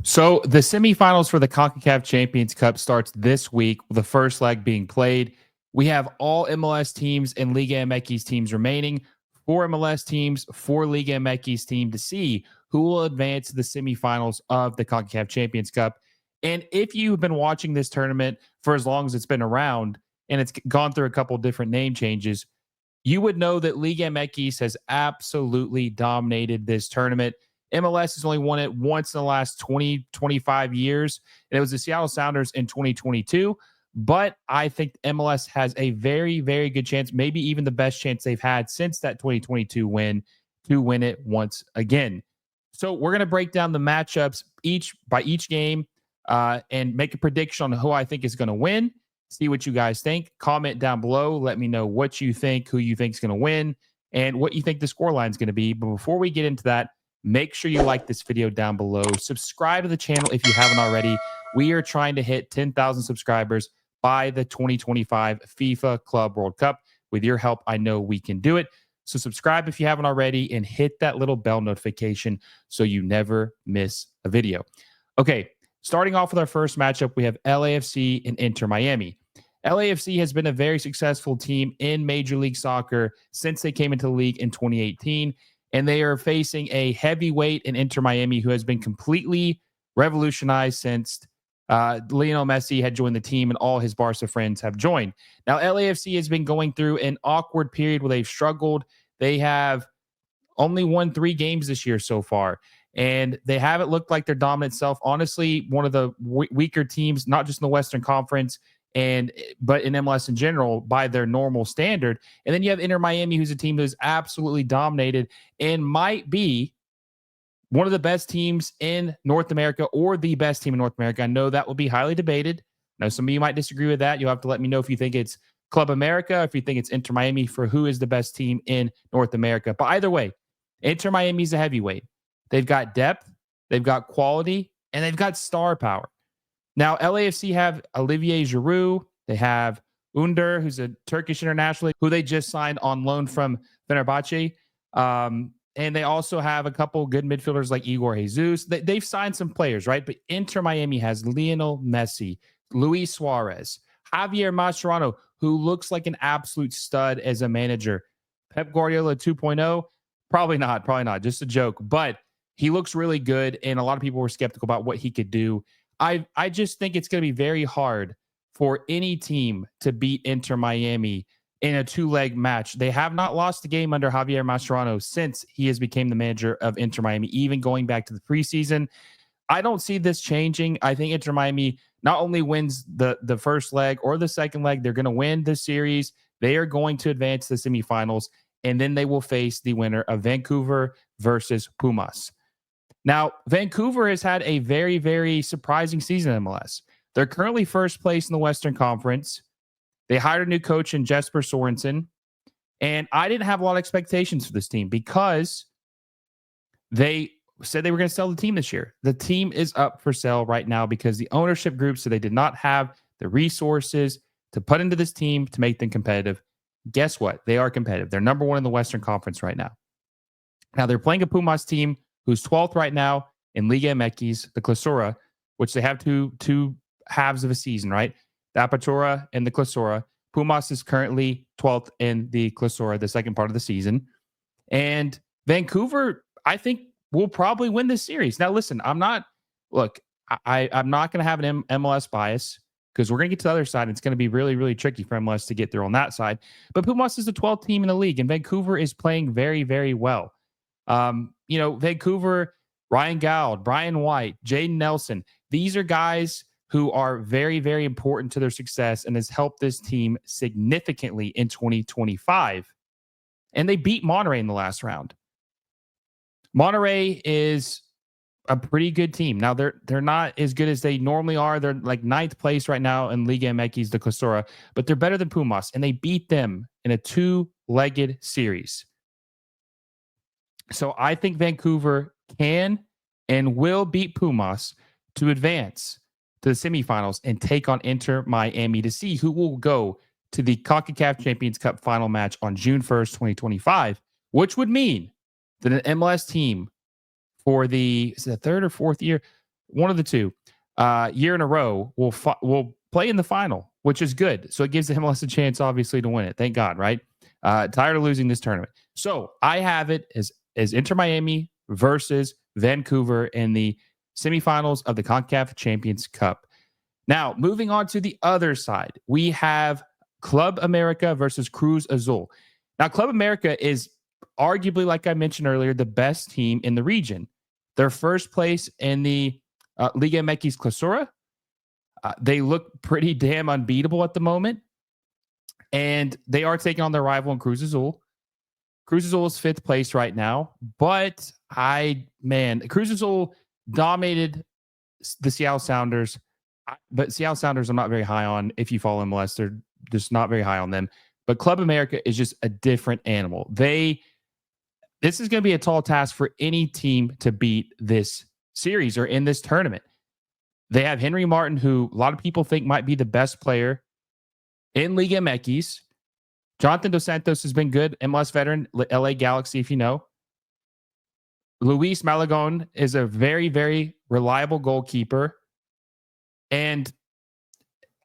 So the semifinals for the Concacaf Champions Cup starts this week, with the first leg being played. We have all MLS teams and Liga MX teams remaining, 4 MLS teams, 4 Liga MX team to see who will advance to the semifinals of the Concacaf Champions Cup. And if you've been watching this tournament for as long as it's been around and it's gone through a couple different name changes, you would know that Liga MX has absolutely dominated this tournament. MLS has only won it once in the last 20, 25 years, and it was the Seattle Sounders in 2022. But I think MLS has a very, very good chance, maybe even the best chance they've had since that 2022 win, to win it once again. So we're going to break down the matchups each game and make a prediction on who I think is going to win. See what you guys think. Comment down below. Let me know what you think, who you think is going to win, and what you think the scoreline is going to be. But before we get into that, make sure you like this video down below. Subscribe to the channel if you haven't already. We are trying to hit 10,000 subscribers by the 2025 FIFA Club World Cup. With your help, I know we can do it. So subscribe if you haven't already and hit that little bell notification so you never miss a video. Okay, starting off with our first matchup, we have LAFC and Inter Miami. LAFC has been a very successful team in Major League Soccer since they came into the league in 2018, and they are facing a heavyweight in Inter Miami who has been completely revolutionized since Lionel Messi had joined the team and all his Barca friends have joined. Now, LAFC has been going through an awkward period where they've struggled. They have only won 3 games this year so far, and they haven't looked like their dominant self. Honestly, one of the weaker teams, not just in the Western Conference, but in MLS in general, by their normal standard. And then you have Inter Miami, who's a team who's absolutely dominated and might be one of the best teams in North America, or the best team in North America. I know that will be highly debated. I know some of you might disagree with that. You'll have to let me know if you think it's Club America, if you think it's Inter Miami for who is the best team in North America. But either way, Inter Miami is a heavyweight. They've got depth, they've got quality, and they've got star power. Now, LAFC have Olivier Giroud. They have Under, who's a Turkish international, who they just signed on loan from Fenerbahce. And they also have a couple good midfielders like Igor Jesus. They've signed some players, right? But Inter Miami has Lionel Messi, Luis Suarez, Javier Mascherano, who looks like an absolute stud as a manager. Pep Guardiola 2.0, probably not, just a joke. But he looks really good, and a lot of people were skeptical about what he could do. I just think it's going to be very hard for any team to beat Inter Miami in a 2-leg match. They have not lost a game under Javier Mascherano since he has become the manager of Inter Miami, even going back to the preseason. I don't see this changing. I think Inter Miami not only wins the first leg or the second leg, they're going to win the series. They are going to advance to the semifinals, and then they will face the winner of Vancouver versus Pumas. Now, Vancouver has had a very, very surprising season in MLS. They're currently first place in the Western Conference. They hired a new coach in Jesper Sorensen. And I didn't have a lot of expectations for this team because they said they were going to sell the team this year. The team is up for sale right now because the ownership group said they did not have the resources to put into this team to make them competitive. Guess what? They are competitive. They're number 1 in the Western Conference right now. Now, they're playing a Pumas team who's 12th right now in Liga MX, the Clausura, which they have two halves of a season, right? The Apertura and the Clausura. Pumas is currently 12th in the Clausura, the second part of the season. And Vancouver, I think, will probably win this series. Now, listen, I'm not going to have an MLS bias because we're going to get to the other side. It's going to be really, really tricky for MLS to get through on that side. But Pumas is the 12th team in the league, and Vancouver is playing very, very well. Vancouver, Ryan Gould, Brian White, Jaden Nelson, these are guys who are very, very important to their success and has helped this team significantly in 2025. And they beat Monterrey in the last round. Monterrey is a pretty good team. Now, they're not as good as they normally are. They're like 9th place right now in Liga MX, the Clausura, but they're better than Pumas, and they beat them in a 2-legged series. So I think Vancouver can and will beat Pumas to advance to the semifinals and take on Inter Miami to see who will go to the Concacaf Champions Cup final match on June 1st, 2025, which would mean that an MLS team for the 3rd or 4th year one of the two, year in a row will play in the final, which is good. So it gives the MLS a chance, obviously, to win it. Thank God, right? Tired of losing this tournament. So I have it as Inter Miami versus Vancouver in the semifinals of the Concacaf Champions Cup. Now, moving on to the other side, we have Club America versus Cruz Azul. Now, Club America is arguably, like I mentioned earlier, the best team in the region. They're first place in the Liga MX Clausura. They look pretty damn unbeatable at the moment. And they are taking on their rival in Cruz Azul. Cruz Azul is fifth place right now. But Cruz Azul dominated the Seattle Sounders. But Seattle Sounders I'm not very high on. If you follow MLS, they're just not very high on them. But Club America is just a different animal. This is going to be a tall task for any team to beat this series or in this tournament. They have Henry Martin, who a lot of people think might be the best player in Liga MX. Jonathan Dos Santos has been good. MLS veteran, LA Galaxy, if you know. Luis Malagon is a very, very reliable goalkeeper. And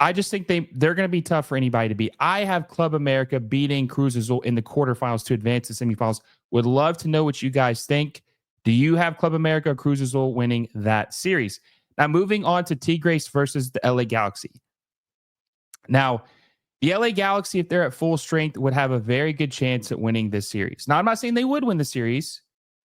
I just think they're going to be tough for anybody to beat. I have Club America beating Cruz Azul in the quarterfinals to advance to semifinals. Would love to know what you guys think. Do you have Club America or Cruz Azul winning that series? Now, moving on to Tigres versus the LA Galaxy. Now, the LA Galaxy, if they're at full strength, would have a very good chance at winning this series. Now, I'm not saying they would win the series.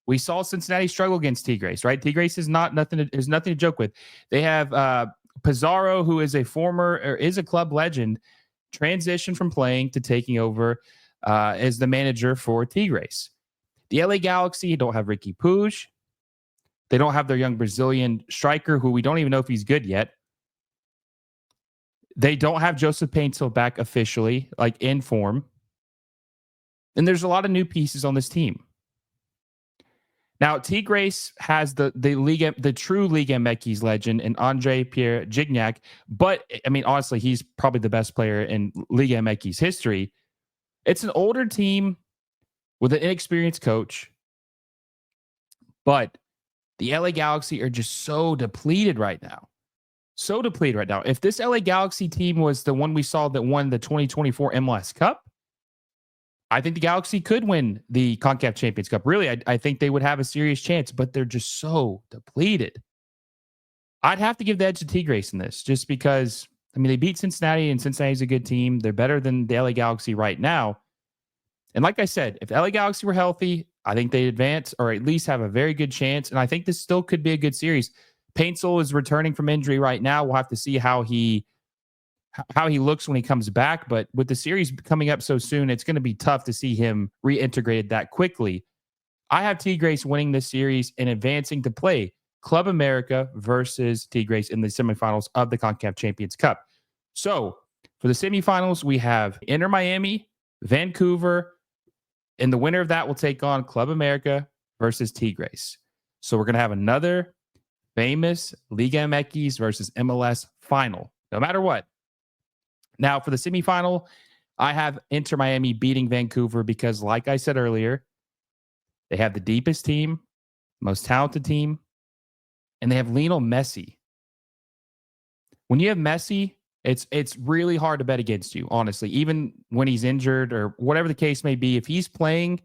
We saw Cincinnati struggle against Tigres, right? Tigres is nothing to joke with. They have Pizarro, who is a club legend, transitioned from playing to taking over as the manager for Tigres. The LA Galaxy don't have Ricky Puig. They don't have their young Brazilian striker, who we don't even know if he's good yet. They don't have Joseph Paintil back officially, like in form. And there's a lot of new pieces on this team. Now, Tigres has the true Liga MX legend in Andre Pierre Gignac. But, I mean, honestly, he's probably the best player in Liga MX history. It's an older team with an inexperienced coach. But the LA Galaxy are just so depleted right now. If this LA Galaxy team was the one we saw that won the 2024 MLS Cup, I think the Galaxy could win the Concacaf Champions Cup. Really, I think they would have a serious chance, but they're just so depleted. I'd have to give the edge to Tigres in this, just because, I mean, they beat Cincinnati, and Cincinnati's a good team. They're better than the LA Galaxy right now. And like I said, if the LA Galaxy were healthy, I think they'd advance or at least have a very good chance. And I think this still could be a good series. Paintil is returning from injury right now. We'll have to see how he looks when he comes back. But with the series coming up so soon, it's going to be tough to see him reintegrated that quickly. I have Tigres winning this series and advancing to play Club America versus Tigres in the semifinals of the Concacaf Champions Cup. So for the semifinals, we have Inter Miami, Vancouver, and the winner of that will take on Club America versus Tigres. So we're going to have another famous Liga MX versus MLS final, no matter what. Now, for the semifinal, I have Inter Miami beating Vancouver because, like I said earlier, they have the deepest team, most talented team, and they have Lionel Messi. When you have Messi, it's really hard to bet against you, honestly. Even when he's injured or whatever the case may be, if he's playing,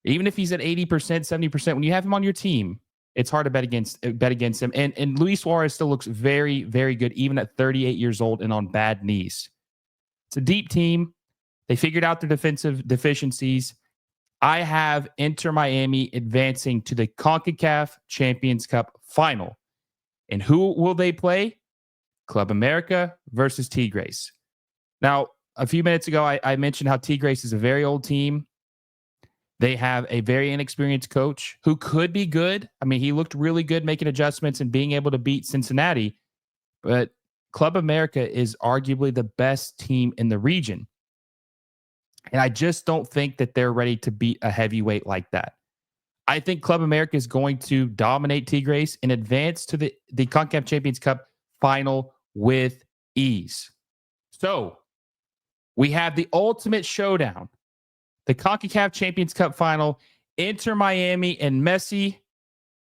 even if he's at 80%, 70%, when you have him on your team, it's hard to bet against him. And Luis Suarez still looks very, very good, even at 38 years old and on bad knees. It's a deep team. They figured out their defensive deficiencies. I have Inter Miami advancing to the CONCACAF Champions Cup final. And who will they play? Club America versus Tigres. Now, a few minutes ago, I mentioned how Tigres is a very old team. They have a very inexperienced coach who could be good. I mean, he looked really good making adjustments and being able to beat Cincinnati. But Club America is arguably the best team in the region. And I just don't think that they're ready to beat a heavyweight like that. I think Club America is going to dominate Tigres and advance to the CONCACAF Champions Cup final with ease. So we have the ultimate showdown. The CONCACAF Champions Cup final, Inter Miami and Messi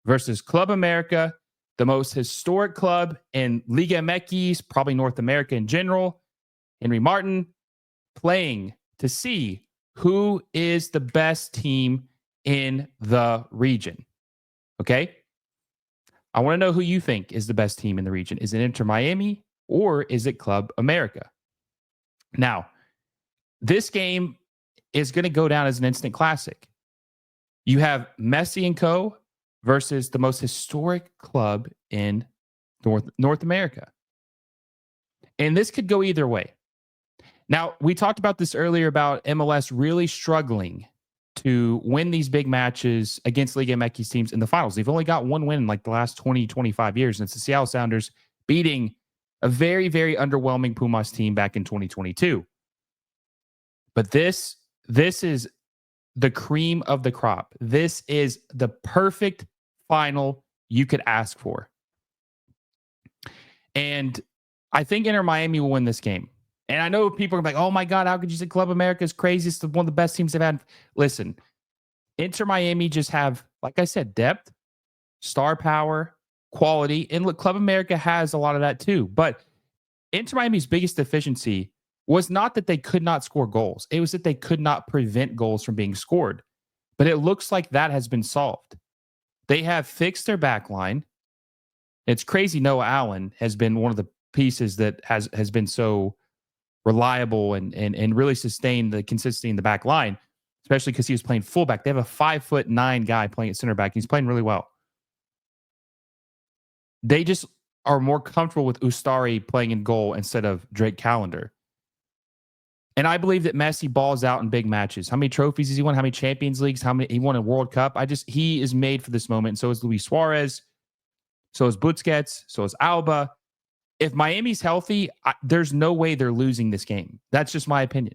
versus Club America. the most historic club in Liga MX, probably North America in general, Henry Martin, playing to see who is the best team in the region. Okay? I want to know who you think is the best team in the region. Is it Inter Miami or is it Club America? Now, this game is going to go down as an instant classic. You have Messi and co. versus the most historic club in North America. And this could go either way. Now, we talked about this earlier about MLS really struggling to win these big matches against Liga MX teams in the finals. They've only got one win in like the last 20, 25 years, and it's the Seattle Sounders beating a very, very underwhelming Pumas team back in 2022. But this is the cream of the crop. This is the perfect final you could ask for. And I think Inter Miami will win this game. And I know people are like, oh my God, how could you say Club America is crazy? It's one of the best teams they've had. Listen, Inter Miami just have, like I said, depth, star power, quality. And look, Club America has a lot of that too. But Inter Miami's biggest deficiency was not that they could not score goals. It was that they could not prevent goals from being scored. But it looks like that has been solved. They have fixed their back line. It's crazy Noah Allen has been one of the pieces that has been so reliable and really sustained the consistency in the back line, especially because he was playing fullback. They have a 5'9" guy playing at center back. He's playing really well. They just are more comfortable with Ustari playing in goal instead of Drake Callender. And I believe that Messi balls out in big matches. How many trophies has he won? How many Champions Leagues? How many he won a World Cup? He is made for this moment. And so is Luis Suarez. So is Busquets. So is Alba. If Miami's healthy, there's no way they're losing this game. That's just my opinion.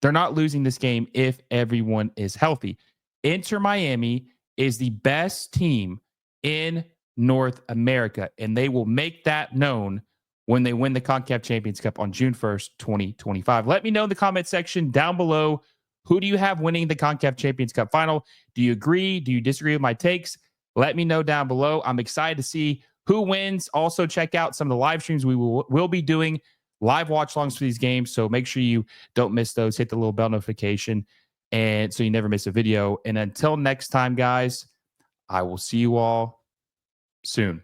They're not losing this game if everyone is healthy. Inter Miami is the best team in North America, and they will make that known when they win the Concacaf Champions Cup on June 1st, 2025. Let me know in the comment section down below, who do you have winning the Concacaf Champions Cup final? Do you agree? Do you disagree with my takes? Let me know down below. I'm excited to see who wins. Also, check out some of the live streams we will be doing, live watch longs for these games. So make sure you don't miss those. Hit the little bell notification and so you never miss a video. And until next time, guys, I will see you all soon.